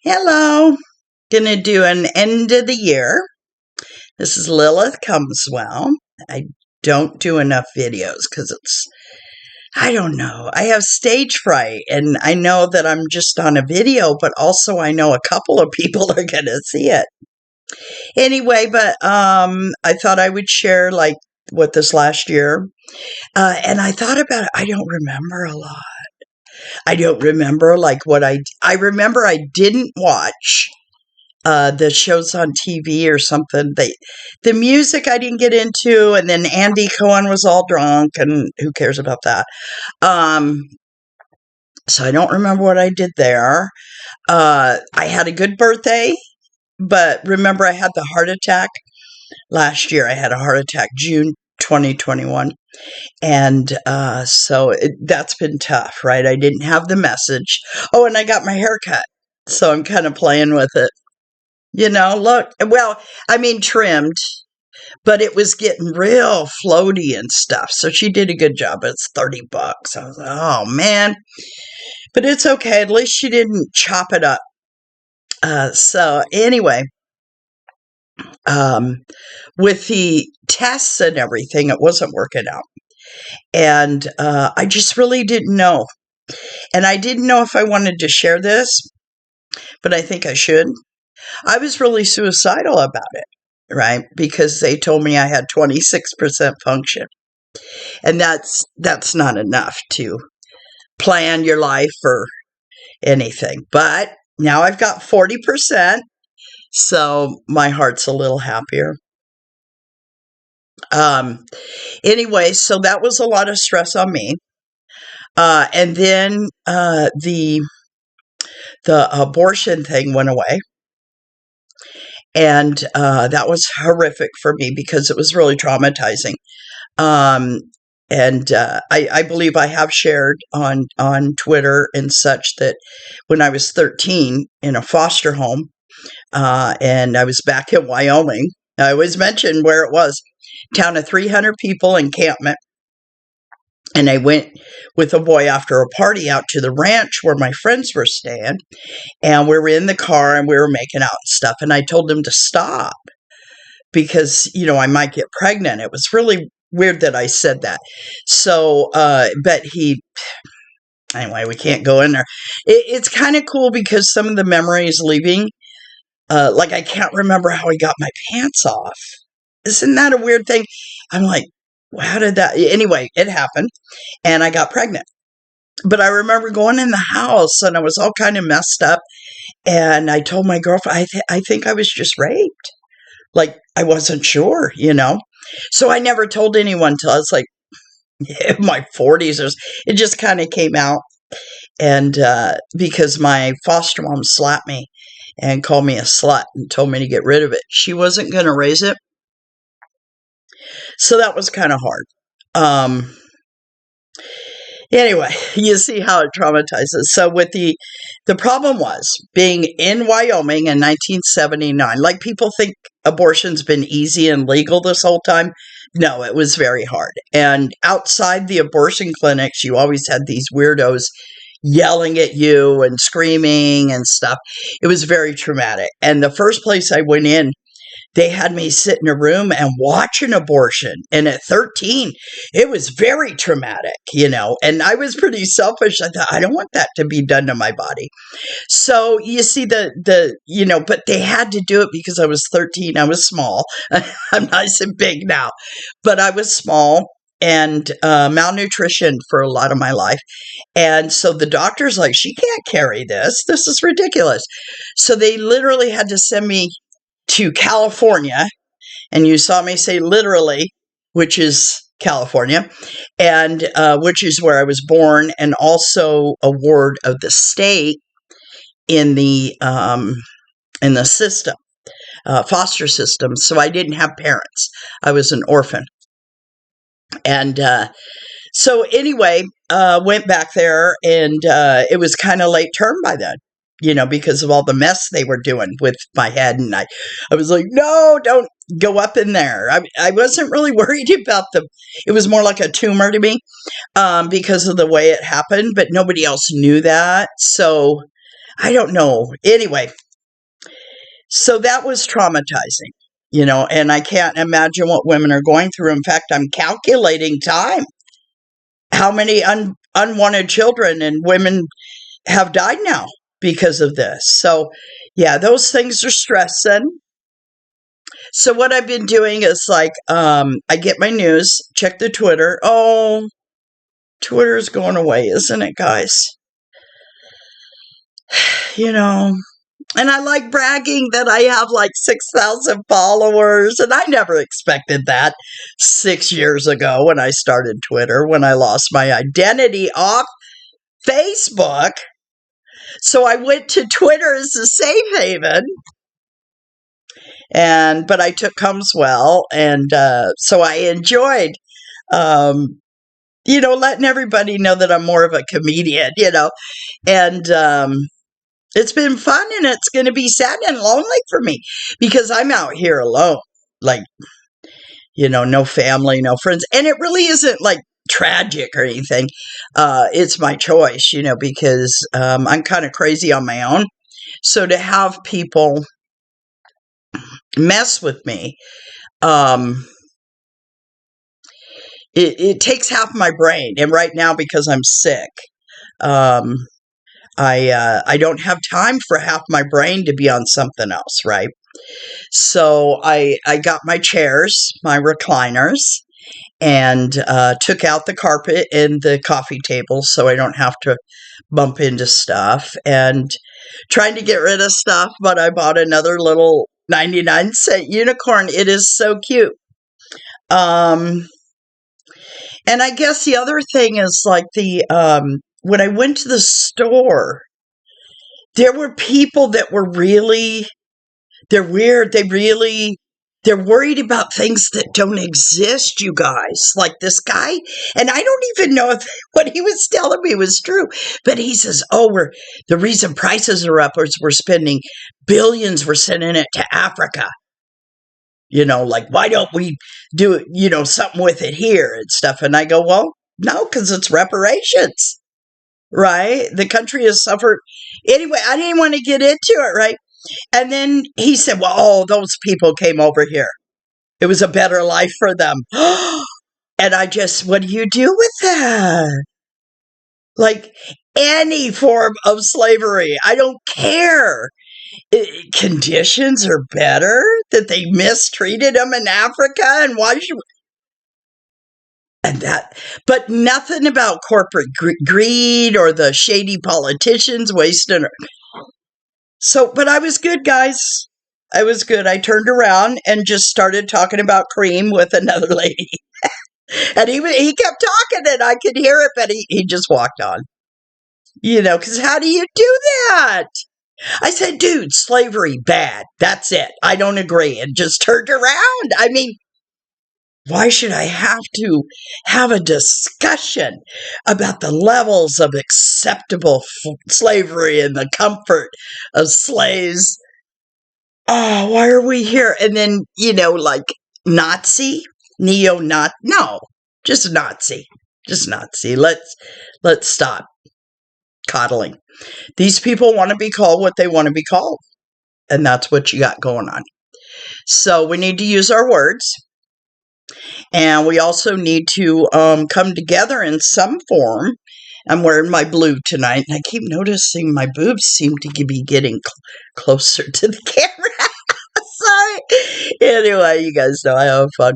Hello. Gonna do an end of the year. This is Lilith Comeswell. I don't do enough videos because I don't know. I have stage fright and I know that I'm just on a video, but also I know a couple of people are gonna see it. Anyway, but I thought I would share like what this last year. And I thought about it. I don't remember a lot. I don't remember like what I remember I didn't watch the shows on TV or something. The music I didn't get into, and then Andy Cohen was all drunk, and who cares about that? Um, so I don't remember what I did there. I had a good birthday, but remember I had the heart attack last year. I had a heart attack June 2021. And that's been tough, right? I didn't have the message. Oh, and I got my hair cut. So I'm kind of playing with it. Look, well, I mean, trimmed, but it was getting real floaty and stuff. So she did a good job. It's $30. I was like, oh man, but it's okay. At least she didn't chop it up. So anyway, with the tests and everything, it wasn't working out. And I just really didn't know. And I didn't know if I wanted to share this, but I think I should. I was really suicidal about it, right? Because they told me I had 26% function. And that's not enough to plan your life or anything. But now I've got 40%, so my heart's a little happier. Anyway, so that was a lot of stress on me. And then the abortion thing went away. And that was horrific for me because it was really traumatizing. And I believe I have shared on Twitter and such that when I was 13 in a foster home, and I was back in Wyoming, I always mention where it was, town of 300 people encampment. And I went with a boy after a party out to the ranch where my friends were staying. And we were in the car and we were making out and stuff. And I told him to stop because, I might get pregnant. It was really weird that I said that. So, but anyway, we can't go in there. It's kind of cool because some of the memories leaving, like I can't remember how he got my pants off. Isn't that a weird thing? I'm like, how did that? Anyway, it happened and I got pregnant. But I remember going in the house and I was all kind of messed up. And I told my girlfriend, I think I was just raped. Like, I wasn't sure, So I never told anyone till I was like in my 40s. It just kind of came out. And because my foster mom slapped me and called me a slut and told me to get rid of it. She wasn't going to raise it. So that was kind of hard. Anyway, you see how it traumatizes. So with the problem was being in Wyoming in 1979, like people think abortion's been easy and legal this whole time. No, it was very hard. And outside the abortion clinics, you always had these weirdos yelling at you and screaming and stuff. It was very traumatic. And the first place I went in, they had me sit in a room and watch an abortion. And at 13, it was very traumatic, and I was pretty selfish. I thought, I don't want that to be done to my body. So you see but they had to do it because I was 13. I was small. I'm nice and big now, but I was small and malnutrition for a lot of my life. And so the doctor's like, she can't carry this. This is ridiculous. So they literally had to send me to California, and you saw me say literally, which is California, and which is where I was born, and also a ward of the state in the system, foster system. So I didn't have parents. I was an orphan. And so anyway, went back there, and it was kind of late term by then. Because of all the mess they were doing with my head. And I was like, no, don't go up in there. I wasn't really worried about it was more like a tumor to me because of the way it happened, but nobody else knew that. So I don't know. Anyway, so that was traumatizing, and I can't imagine what women are going through. In fact, I'm calculating time. How many unwanted children and women have died now because of this? So, yeah, those things are stressing. So what I've been doing is like, I get my news, check the Twitter. Oh, Twitter's going away, isn't it, guys? And I like bragging that I have like 6,000 followers, and I never expected that 6 years ago when I started Twitter, when I lost my identity off Facebook. So I went to Twitter as a safe haven, but I took comes well, and so I enjoyed, letting everybody know that I'm more of a comedian, and it's been fun, and it's going to be sad and lonely for me because I'm out here alone, like, no family, no friends, and it really isn't like tragic or anything. It's my choice, because I'm kind of crazy on my own. So to have people mess with me, it takes half my brain. And right now, because I'm sick, I don't have time for half my brain to be on something else, right? So I got my chairs, my recliners, and took out the carpet and the coffee table so I don't have to bump into stuff, and trying to get rid of stuff, but I bought another little 99-cent unicorn. It is so cute. And I guess the other thing is like when I went to the store, there were people that were they're weird. They're worried about things that don't exist, you guys. Like this guy, and I don't even know if what he was telling me was true, but he says, the reason prices are up is we're spending billions, we're sending it to Africa. Like, why don't we do, something with it here and stuff? And I go, well, no, because it's reparations, right? The country has suffered. Anyway, I didn't want to get into it, right? And then he said, well, those people came over here. It was a better life for them. And what do you do with that? Like any form of slavery, I don't care. Conditions are better, that they mistreated them in Africa, and why should but nothing about corporate greed or the shady politicians wasting. So, but I was good, guys. I was good. I turned around and just started talking about cream with another lady. And he kept talking and I could hear it, but he just walked on. Because how do you do that? I said, dude, slavery, bad. That's it. I don't agree. And just turned around. I mean, why should I have to have a discussion about the levels of acceptable slavery and the comfort of slaves? Oh, why are we here? And then, like Nazi, neo-Nazi. No, just Nazi. Just Nazi. Let's stop coddling. These people want to be called what they want to be called. And that's what you got going on. So we need to use our words. And we also need to come together in some form. I'm wearing my blue tonight, and I keep noticing my boobs seem to be getting closer to the camera. Sorry. Anyway, you guys know I have fun.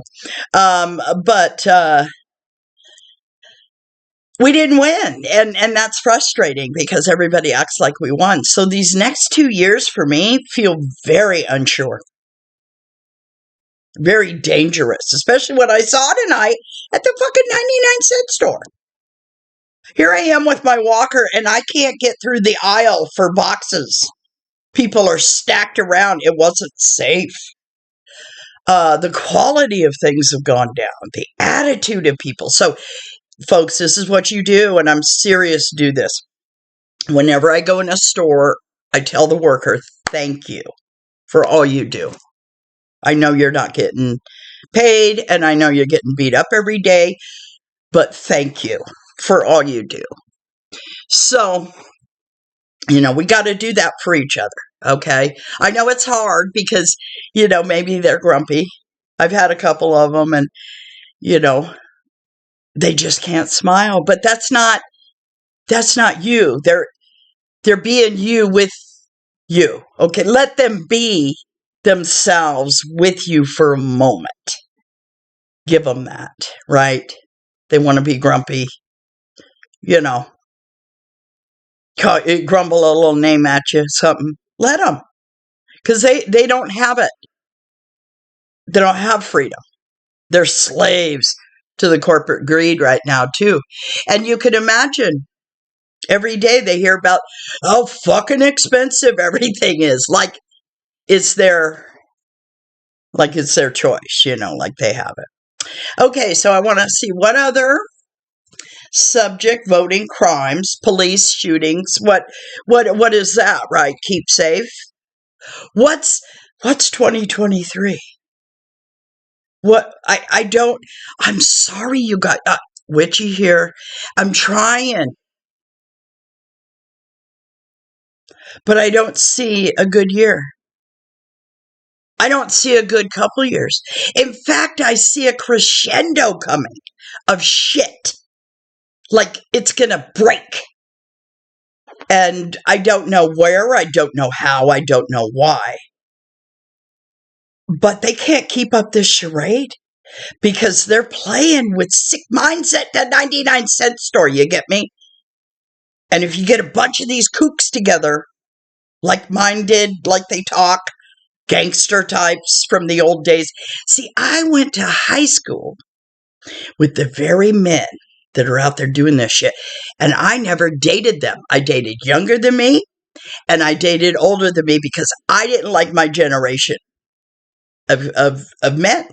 But we didn't win, and that's frustrating because everybody acts like we won. So these next 2 years for me feel very unsure. Very dangerous, especially what I saw tonight at the fucking 99-cent store. Here I am with my walker, and I can't get through the aisle for boxes. People are stacked around. It wasn't safe. The quality of things have gone down. The attitude of people. So, folks, this is what you do, and I'm serious, do this. Whenever I go in a store, I tell the worker, thank you for all you do. I know you're not getting paid, and I know you're getting beat up every day, but thank you for all you do. So, We got to do that for each other, okay? I know it's hard because, maybe they're grumpy. I've had a couple of them and, they just can't smile, but that's not you. They're being you with you. Okay, let them be themselves with you for a moment. Give them that, right? They want to be grumpy, grumble a little name at you, something. Let them, because they don't have it. They don't have freedom. They're slaves to the corporate greed right now, too. And you can imagine every day they hear about how fucking expensive everything is. Like it's their choice, like they have it. Okay, so I want to see what other subject: voting, crimes, police shootings. What is that, right? Keep safe. What's 2023? What I don't. I'm sorry, you got witchy here. I'm trying, but I don't see a good year. I don't see a good couple years. In fact, I see a crescendo coming of shit. Like it's gonna break. And I don't know where, I don't know how, I don't know why. But they can't keep up this charade because they're playing with sick mindset, that 99-cent store, you get me? And if you get a bunch of these kooks together, like mine did, like they talk, gangster types from the old days. See, I went to high school with the very men that are out there doing this shit, and I never dated them. I dated younger than me, and I dated older than me because I didn't like my generation of men.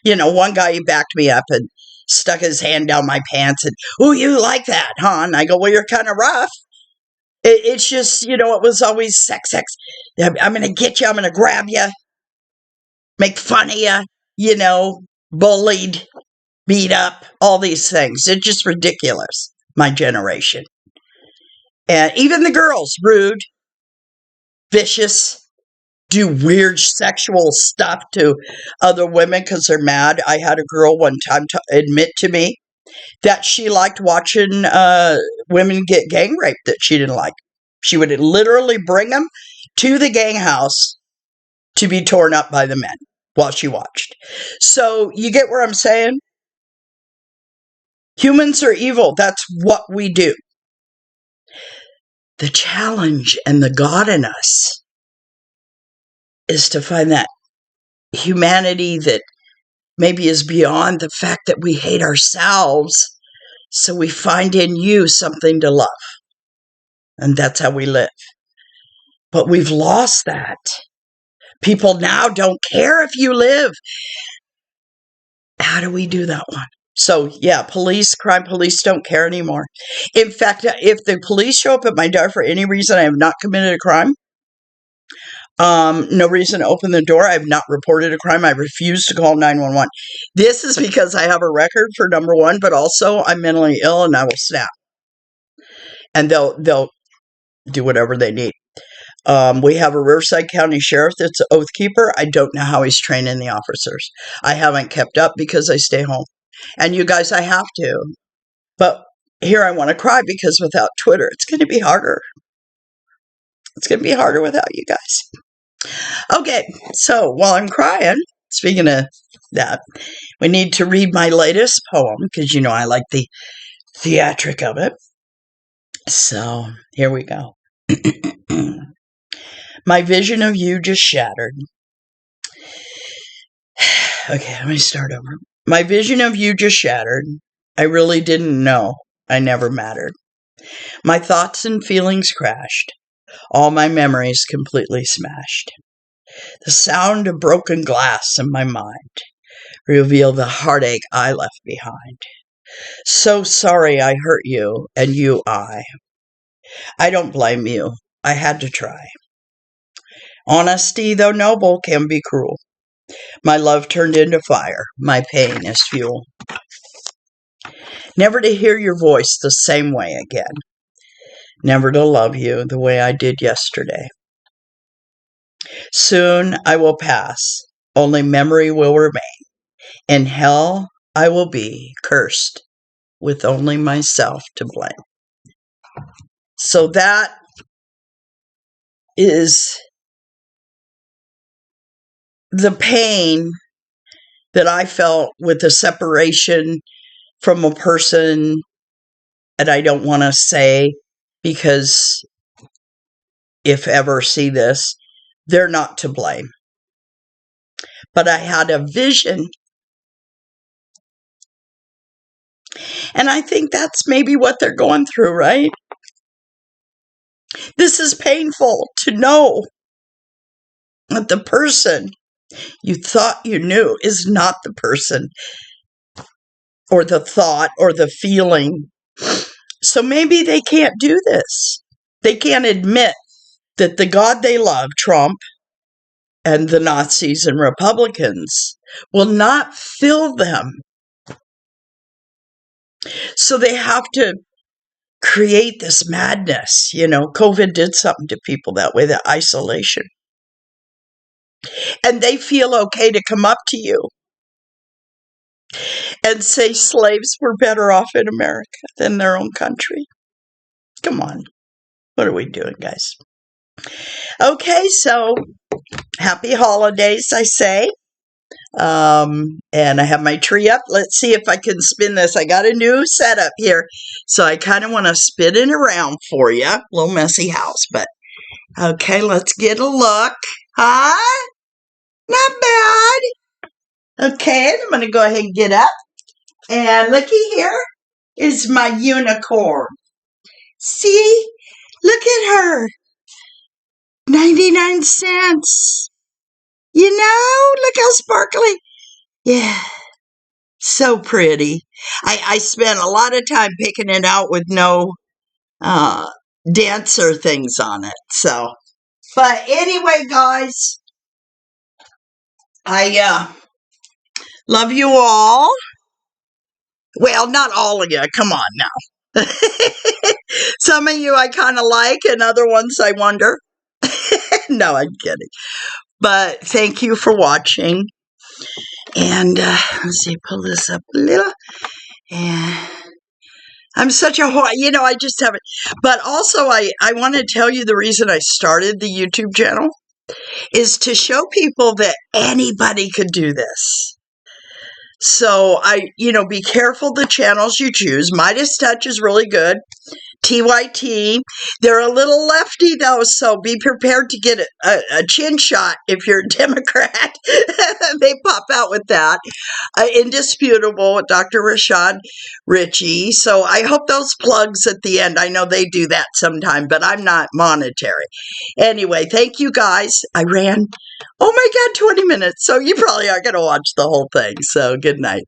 One guy, he backed me up and stuck his hand down my pants and, "Oh, you like that, huh?" And I go, "Well, you're kind of rough." It's just, it was always sex. I'm going to get you. I'm going to grab you, make fun of you, bullied, beat up, all these things. It's just ridiculous, my generation. And even the girls, rude, vicious, do weird sexual stuff to other women because they're mad. I had a girl one time admit to me that she liked watching women get gang raped that she didn't like. She would literally bring them to the gang house to be torn up by the men while she watched. So you get where I'm saying? Humans are evil. That's what we do. The challenge and the God in us is to find that humanity that maybe is beyond the fact that we hate ourselves. So we find in you something to love. And that's how we live. But we've lost that. People now don't care if you live. How do we do that one? So, yeah, crime police don't care anymore. In fact, if the police show up at my door for any reason, I have not committed a crime. No reason to open the door. I have not reported a crime. I refuse to call 911. This is because I have a record for number one, but also I'm mentally ill and I will snap. And they'll do whatever they need. We have a Riverside County Sheriff that's an oath keeper. I don't know how he's training the officers. I haven't kept up because I stay home. And you guys, I have to. But here I want to cry because without Twitter, it's going to be harder. It's going to be harder without you guys. Okay, so while I'm crying, speaking of that, we need to read my latest poem because, I like the theatric of it. So here we go. My vision of you just shattered. Okay, let me start over. My vision of you just shattered. I really didn't know I never mattered. My thoughts and feelings crashed. All my memories completely smashed. The sound of broken glass in my mind revealed the heartache I left behind. So sorry I hurt you, and I don't blame you. I had to try. Honesty, though noble, can be cruel. My love turned into fire. My pain is fuel. Never to hear your voice the same way again. never to love you the way I did yesterday. Soon I will pass, only memory will remain. In hell I will be cursed, with only myself to blame. So that is the pain that I felt with the separation from a person that I don't want to say, because if ever see this, they're not to blame. But I had a vision. And I think that's maybe what they're going through, right? This is painful to know that the person you thought you knew is not the person, or the thought, or the feeling. So maybe they can't do this. They can't admit that the God they love, Trump, and the Nazis and Republicans, will not fill them. So they have to create this madness. You know, COVID did something to people that way, the isolation. And they feel okay to come up to you and say slaves were better off in America than their own country. Come on. What are we doing, guys? Okay, so happy holidays, I say. And I have my tree up. Let's see if I can spin this. I got a new setup here, so I kind of want to spin it around for you. A little messy house, but okay, let's get a look. Huh? Not bad. Okay, I'm going to go ahead and get up. And looky here is my unicorn. See? Look at her. 99 cents. You know, look how sparkly. Yeah. So pretty. I spent a lot of time picking it out with no dancer things on it. So, but anyway, guys, I love you all. Well, not all of you. Come on now. Some of you I kind of like, and other ones I wonder. No, I'm kidding. But thank you for watching. And let's see, pull this up a little. And I'm such a I just haven't. But also, I want to tell you the reason I started the YouTube channel is to show people that anybody could do this. So be careful the channels you choose. Midas Touch is really good. TYT. They're a little lefty, though, so be prepared to get a chin shot if you're a Democrat. They pop out with that. Indisputable with Dr. Rashad Ritchie. So I hope those plugs at the end, I know they do that sometime, but I'm not monetary. Anyway, thank you, guys. I ran, 20 minutes, so you probably aren't going to watch the whole thing. So good night.